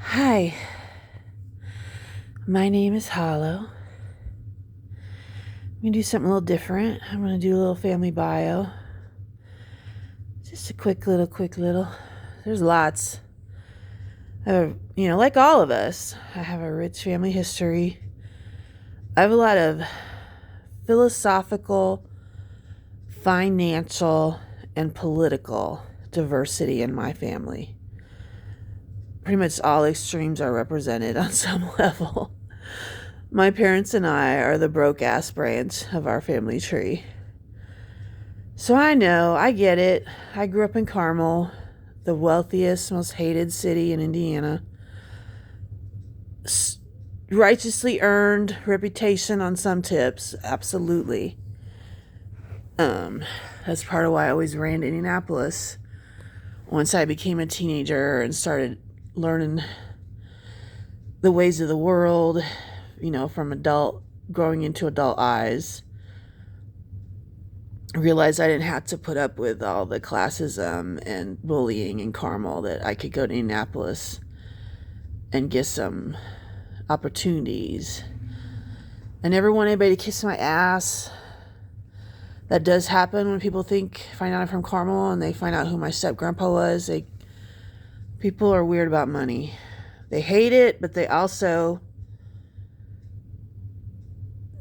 Hi, my name is Hallow. I'm going to do something a little different. I'm going to do a little family bio. Just a quick little. There's lots. I have, like all of us, I have a rich family history. I have a lot of philosophical, financial, and political diversity in my family. Pretty much all extremes are represented on some level. My parents and I are the broke-ass branch of our family tree. So I get it. I grew up in Carmel, the wealthiest, most hated city in Indiana. Righteously earned reputation on some tips, absolutely. That's part of why I always ran to Indianapolis. Once I became a teenager and started learning the ways of the world, from growing into adult eyes, realized I didn't have to put up with all the classism and bullying in Carmel, that I could go to Indianapolis and get some opportunities. I never want anybody to kiss my ass. That does happen when people find out I'm from Carmel and they find out who my step-grandpa was. People are weird about money. They hate it, but they also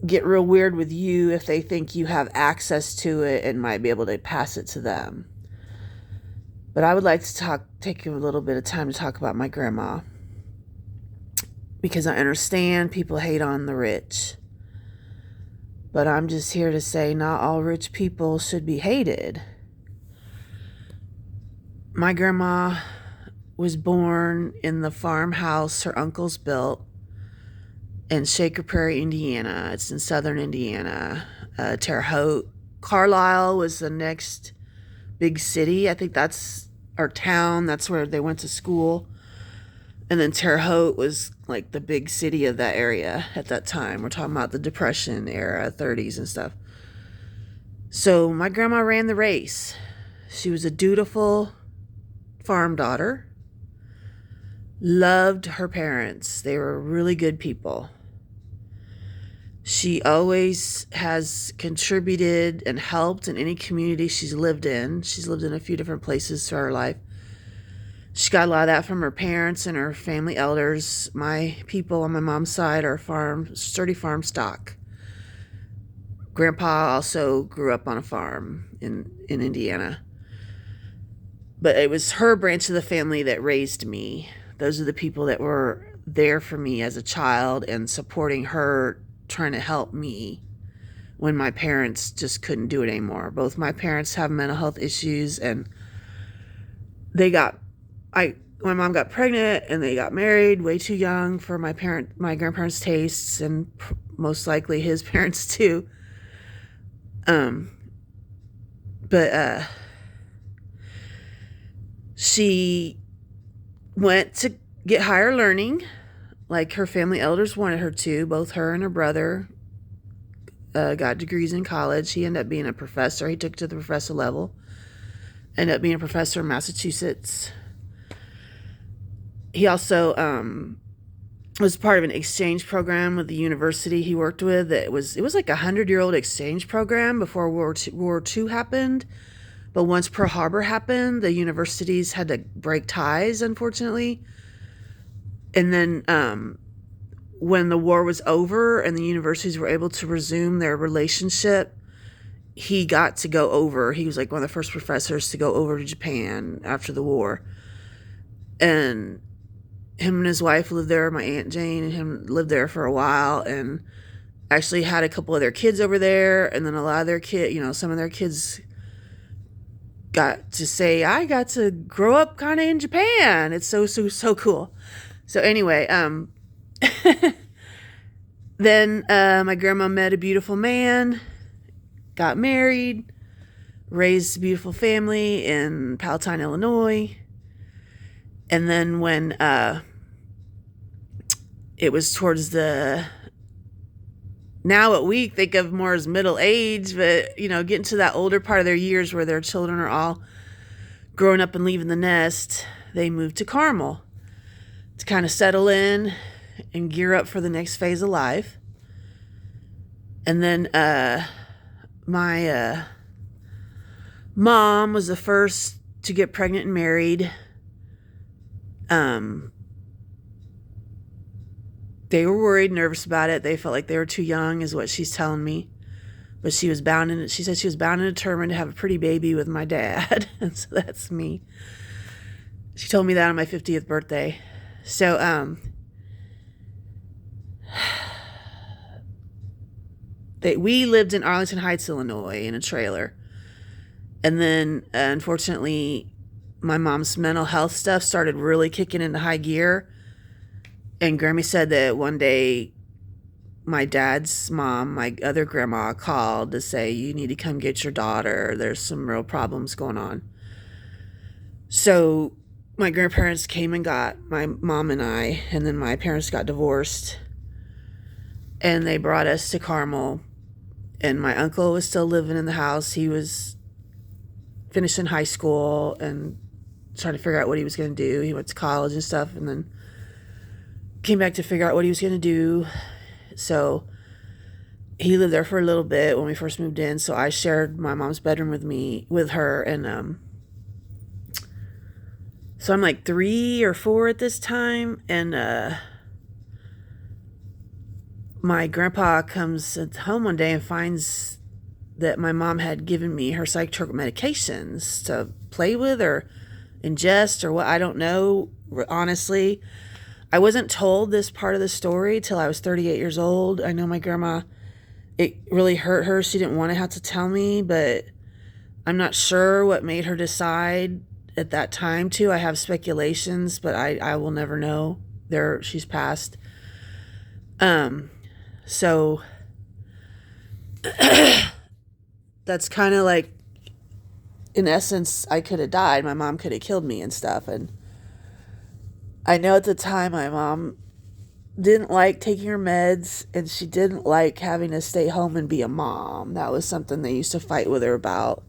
get real weird with you if they think you have access to it and might be able to pass it to them. But I would like to take a little bit of time to talk about my grandma, because I understand people hate on the rich. But I'm just here to say not all rich people should be hated. My grandma was born in the farmhouse her uncles built in Shaker Prairie, Indiana. It's in southern Indiana. Terre Haute. Carlisle was the next big city. I think that's our town. That's where they went to school. And then Terre Haute was like the big city of that area at that time. We're talking about the Depression era, 30s and stuff. So my grandma ran the race. She was a dutiful farm daughter. Loved her parents. They were really good people. She always has contributed and helped in any community she's lived in. She's lived in a few different places throughout her life. She got a lot of that from her parents and her family elders. My people on my mom's side are sturdy farm stock. Grandpa also grew up on a farm in Indiana. But it was her branch of the family that raised me. Those are the people that were there for me as a child and supporting her, trying to help me when my parents just couldn't do it anymore. Both my parents have mental health issues, and my mom got pregnant and they got married way too young for my grandparents' tastes, and most likely his parents too. But she went to get higher learning, like her family elders wanted her to. Both her and her brother got degrees in college. He ended up being a professor. He took it to the professor level. Ended up being a professor in Massachusetts. He also was part of an exchange program with the university he worked with. It was like a 100-year-old exchange program before World War II happened. But once Pearl Harbor happened, the universities had to break ties, unfortunately. And then when the war was over and the universities were able to resume their relationship, he got to go over. He was like one of the first professors to go over to Japan after the war. And him and his wife lived there. My Aunt Jane and him lived there for a while, and actually had a couple of their kids over there. And then a lot of their some of their kids got to say, I got to grow up kind of in Japan. It's so cool. So anyway, then my grandma met a beautiful man, got married, raised a beautiful family in Palatine, Illinois. And then when it was towards now what we think of more as middle age, but, getting to that older part of their years where their children are all growing up and leaving the nest, they moved to Carmel to kind of settle in and gear up for the next phase of life. And then my mom was the first to get pregnant and married. They were worried, nervous about it. They felt like they were too young, is what she's telling me. But she said she was bound and determined to have a pretty baby with my dad. And so that's me. She told me that on my 50th birthday. So, we lived in Arlington Heights, Illinois, in a trailer. And then, unfortunately, my mom's mental health stuff started really kicking into high gear. And Grammy said that one day my dad's mom, my other grandma, called to say, you need to come get your daughter. There's some real problems going on. So my grandparents came and got my mom and I, and then my parents got divorced. And they brought us to Carmel. And my uncle was still living in the house. He was finishing high school and trying to figure out what he was going to do. He went to college and stuff, and then came back to figure out what he was going to do. So he lived there for a little bit when we first moved in. So I shared my mom's bedroom with her. And so I'm like 3 or 4 at this time. And my grandpa comes home one day and finds that my mom had given me her psychotropic medications to play with or ingest or what, I don't know, honestly. I wasn't told this part of the story till I was 38 years old. I know my grandma, it really hurt her. She didn't want to have to tell me, but I'm not sure what made her decide at that time to. I have speculations, but I will never know. She's passed. So that's kind of like, in essence, I could have died. My mom could have killed me and stuff. And I know at the time my mom didn't like taking her meds, and she didn't like having to stay home and be a mom. That was something they used to fight with her about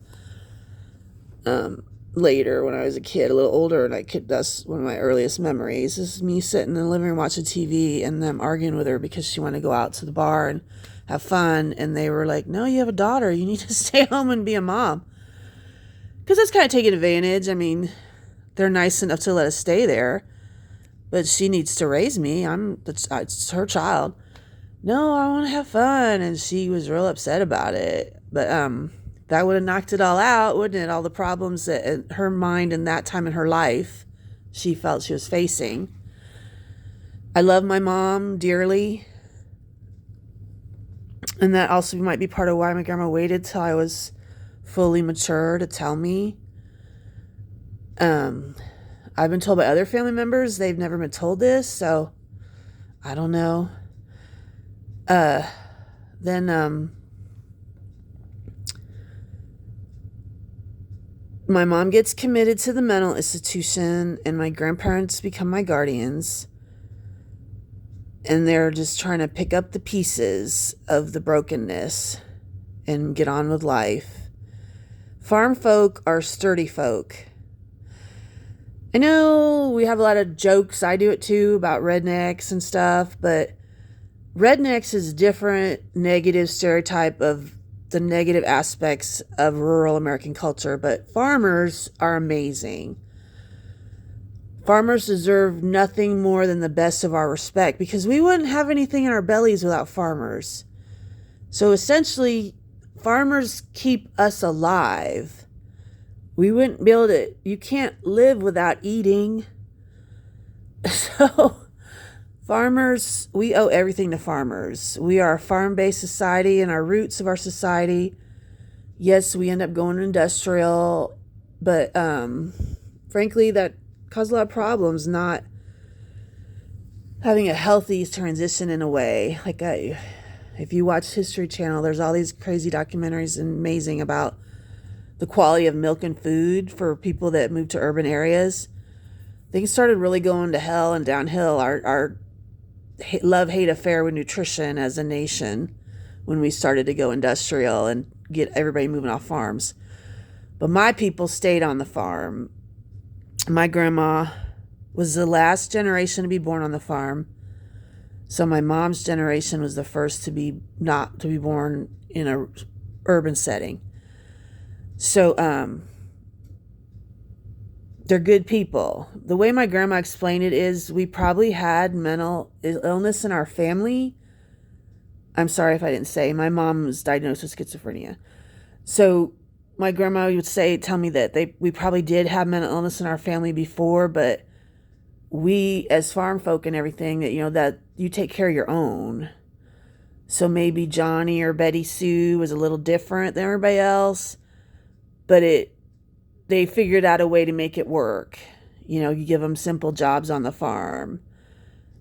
later when I was a kid, a little older, and that's one of my earliest memories, is me sitting in the living room watching TV and them arguing with her because she wanted to go out to the bar and have fun, and they were like, no, you have a daughter, you need to stay home and be a mom. Because that's kind of taking advantage. I mean, they're nice enough to let us stay there, but she needs to raise me. It's her child. No, I want to have fun. And she was real upset about it. But that would have knocked it all out, wouldn't it? All the problems that in her mind in that time in her life she felt she was facing. I love my mom dearly. And that also might be part of why my grandma waited till I was fully mature to tell me. I've been told by other family members, they've never been told this, so I don't know. Then my mom gets committed to the mental institution, and my grandparents become my guardians. And they're just trying to pick up the pieces of the brokenness and get on with life. Farm folk are sturdy folk. I know we have a lot of jokes, I do it too, about rednecks and stuff, but rednecks is a different negative stereotype of the negative aspects of rural American culture, but farmers are amazing. Farmers deserve nothing more than the best of our respect, because we wouldn't have anything in our bellies without farmers. So essentially, farmers keep us alive. We wouldn't be able to, you can't live without eating. So farmers, we owe everything to farmers. We are a farm-based society, and our roots of our society, yes, we end up going industrial, but frankly, that caused a lot of problems, not having a healthy transition in a way. Like if you watch History Channel, there's all these crazy documentaries amazing about the quality of milk and food for people that moved to urban areas. Things started really going to hell and downhill. Our love-hate affair with nutrition as a nation when we started to go industrial and get everybody moving off farms. But my people stayed on the farm. My grandma was the last generation to be born on the farm. So my mom's generation was the first to be not to be born in a urban setting. So they're good people. The way my grandma explained it is we probably had mental illness in our family. I'm sorry if I didn't say. My mom was diagnosed with schizophrenia. So my grandma would tell me that we probably did have mental illness in our family before, but we as farm folk and everything, that you take care of your own. So maybe Johnny or Betty Sue was a little different than everybody else, but they figured out a way to make it work. You give them simple jobs on the farm.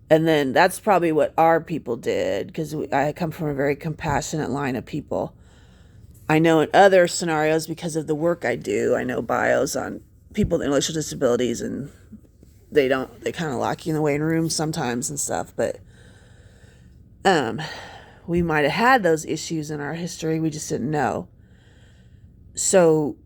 And then that's probably what our people did, because I come from a very compassionate line of people. I know in other scenarios, because of the work I do, I know bios on people with intellectual disabilities, and they kind of lock you in the waiting room sometimes and stuff. But we might have had those issues in our history. We just didn't know. So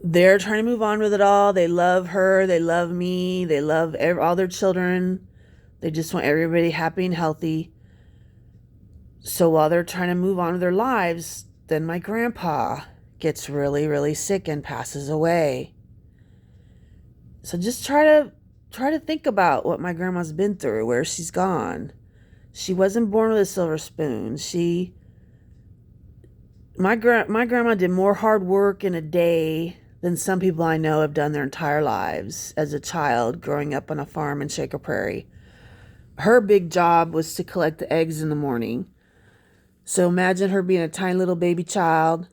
they're trying to move on with it all. They love her. They love me. They love all their children. They just want everybody happy and healthy. So while they're trying to move on with their lives, then my grandpa gets really, really sick and passes away. So just try to think about what my grandma's been through, where she's gone. She wasn't born with a silver spoon. My grandma did more hard work in a day than some people I know have done their entire lives as a child growing up on a farm in Shaker Prairie. Her big job was to collect the eggs in the morning. So imagine her being a tiny little baby child,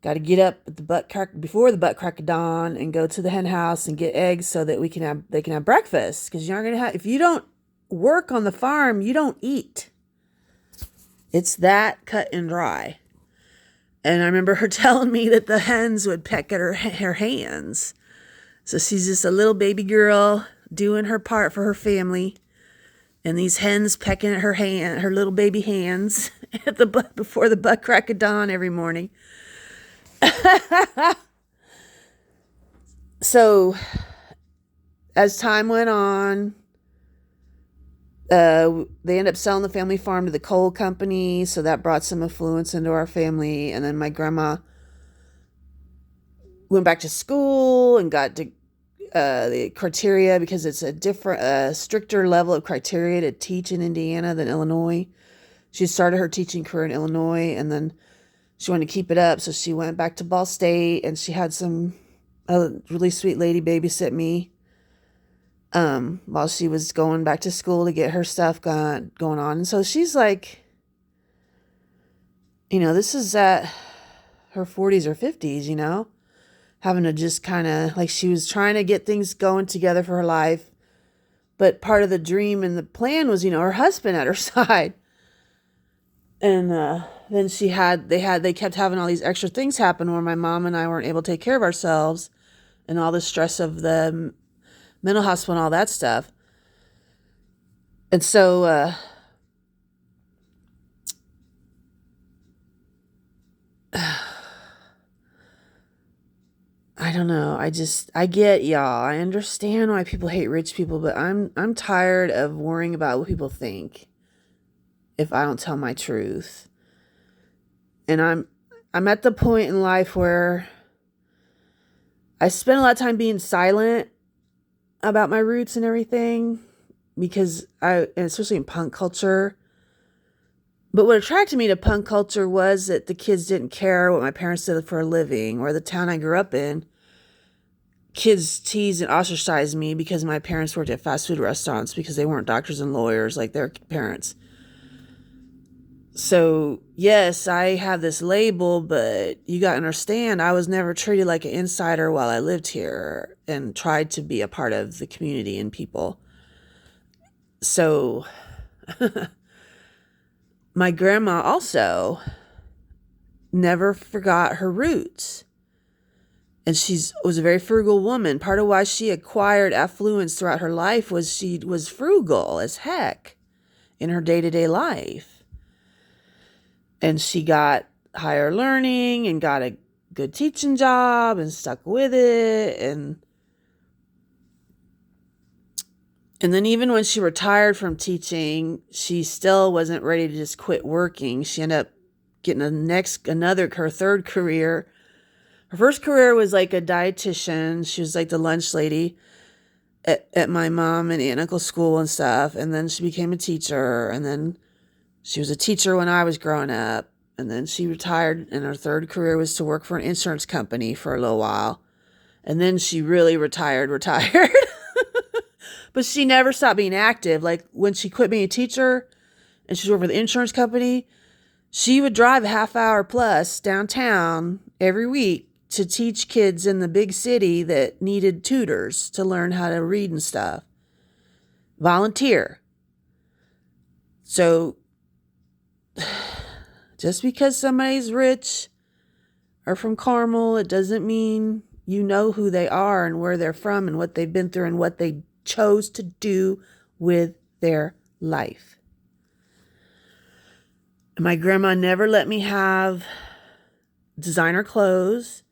got to get up at before the butt crack of dawn and go to the hen house and get eggs so that they can have breakfast. Because if you don't work on the farm, you don't eat. It's that cut and dry. And I remember her telling me that the hens would peck at her hands. So she's just a little baby girl doing her part for her family. And these hens pecking at her little baby hands before the butt crack of dawn every morning. So as time went on, they ended up selling the family farm to the coal company, so that brought some affluence into our family. And then my grandma went back to school and got the criteria, because it's a stricter level of criteria to teach in Indiana than Illinois. She started her teaching career in Illinois, and then she wanted to keep it up, so she went back to Ball State, and she had a really sweet lady babysit me while she was going back to school to get her stuff going on. And so she's like, this is at her 40s or 50s, having to just kind of, like, she was trying to get things going together for her life. But part of the dream and the plan was, her husband at her side. And then they kept having all these extra things happen where my mom and I weren't able to take care of ourselves, and all the stress of the mental hospital and all that stuff. And so I don't know. I get y'all. I understand why people hate rich people, but I'm tired of worrying about what people think if I don't tell my truth. And I'm at the point in life where I spend a lot of time being silent about my roots and everything, because and especially in punk culture. But what attracted me to punk culture was that the kids didn't care what my parents did for a living, or the town I grew up in. Kids teased and ostracized me because my parents worked at fast food restaurants, because they weren't doctors and lawyers like their parents. So, yes, I have this label, but you got to understand, I was never treated like an insider while I lived here and tried to be a part of the community and people. So, my grandma also never forgot her roots. And she was a very frugal woman. Part of why she acquired affluence throughout her life was she was frugal as heck in her day-to-day life. And she got higher learning and got a good teaching job and stuck with it. And And then even when she retired from teaching, she still wasn't ready to just quit working. She ended up getting her third career. Her first career was like a dietitian. She was like the lunch lady at my mom and aunt and uncle school and stuff. And then she became a teacher. And then she was a teacher when I was growing up. And then she retired, and her third career was to work for an insurance company for a little while. And then she really retired. But she never stopped being active. Like when she quit being a teacher and she worked for the insurance company, she would drive a half hour plus downtown every week to teach kids in the big city that needed tutors to learn how to read and stuff. Volunteer. So just because somebody's rich or from Carmel, it doesn't mean you know who they are and where they're from and what they've been through and what they chose to do with their life. My grandma never let me have designer clothes.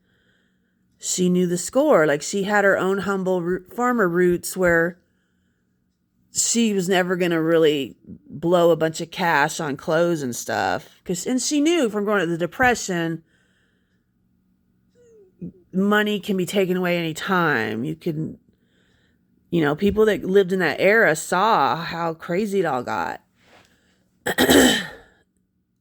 She knew the score. Like she had her own humble farmer roots where she was never going to really blow a bunch of cash on clothes and stuff. And she knew from going to the Depression, money can be taken away anytime. People that lived in that era saw how crazy it all got.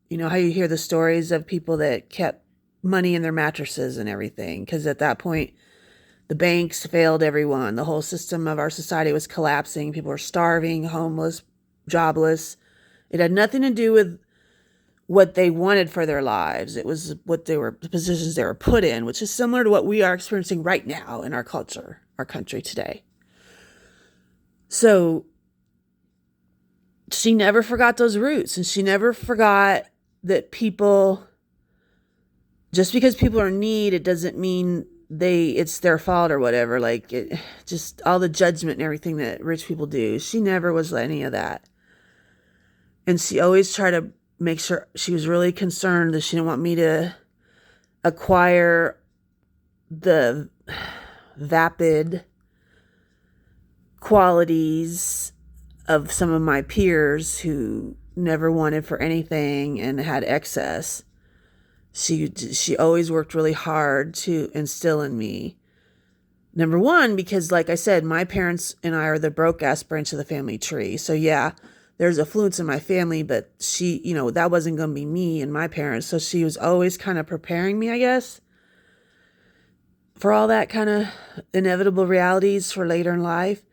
You know how you hear the stories of people that kept money in their mattresses and everything, because at that point, the banks failed everyone. The whole system of our society was collapsing. People were starving, homeless, jobless. It had nothing to do with what they wanted for their lives. It was the positions they were put in, which is similar to what we are experiencing right now in our culture, our country today. So she never forgot those roots, and she never forgot that just because people are in need, it doesn't mean it's their fault or whatever. Like just all the judgment and everything that rich people do. She never was any of that. And she always tried to make sure, she was really concerned that she didn't want me to acquire the vapid qualities of some of my peers who never wanted for anything and had excess. She always worked really hard to instill in me. Number one, because like I said, my parents and I are the broke ass branch of the family tree. So yeah, there's affluence in my family, but that wasn't going to be me and my parents. So she was always kind of preparing me, I guess, for all that kind of inevitable realities for later in life.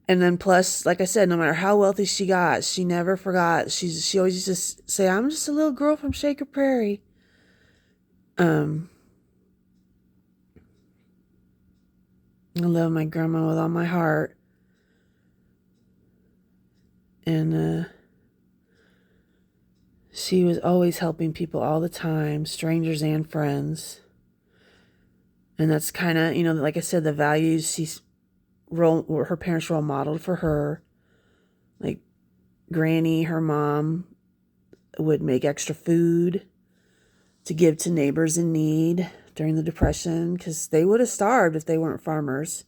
And then plus, like I said, no matter how wealthy she got, she never forgot. She always used to say, "I'm just a little girl from Shaker Prairie." I love my grandma with all my heart. And she was always helping people all the time, strangers and friends. And that's kind of, like I said, the values her parents role modeled for her. Like Granny, her mom, would make extra food to give to neighbors in need during the Depression, because they would have starved if they weren't farmers.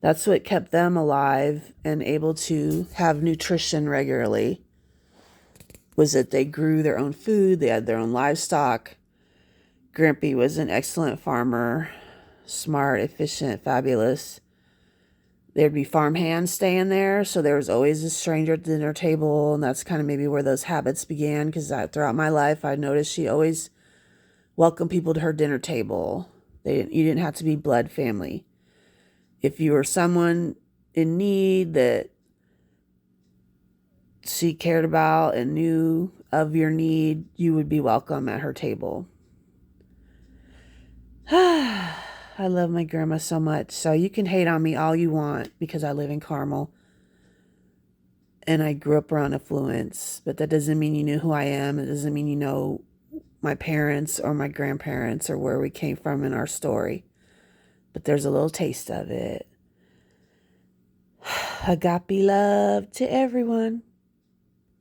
That's what kept them alive and able to have nutrition regularly, was that they grew their own food, they had their own livestock. Grampy was an excellent farmer, smart, efficient, fabulous. There'd be farm hands staying there, so there was always a stranger at the dinner table, and that's kind of maybe where those habits began, because throughout my life, I noticed she always welcomed people to her dinner table. You didn't have to be blood family. If you were someone in need that she cared about and knew of your need, you would be welcome at her table. I love my grandma so much. So you can hate on me all you want because I live in Carmel and I grew up around affluence, but that doesn't mean you knew who I am. It doesn't mean you know my parents or my grandparents or where we came from in our story. But there's a little taste of it. Agape love to everyone.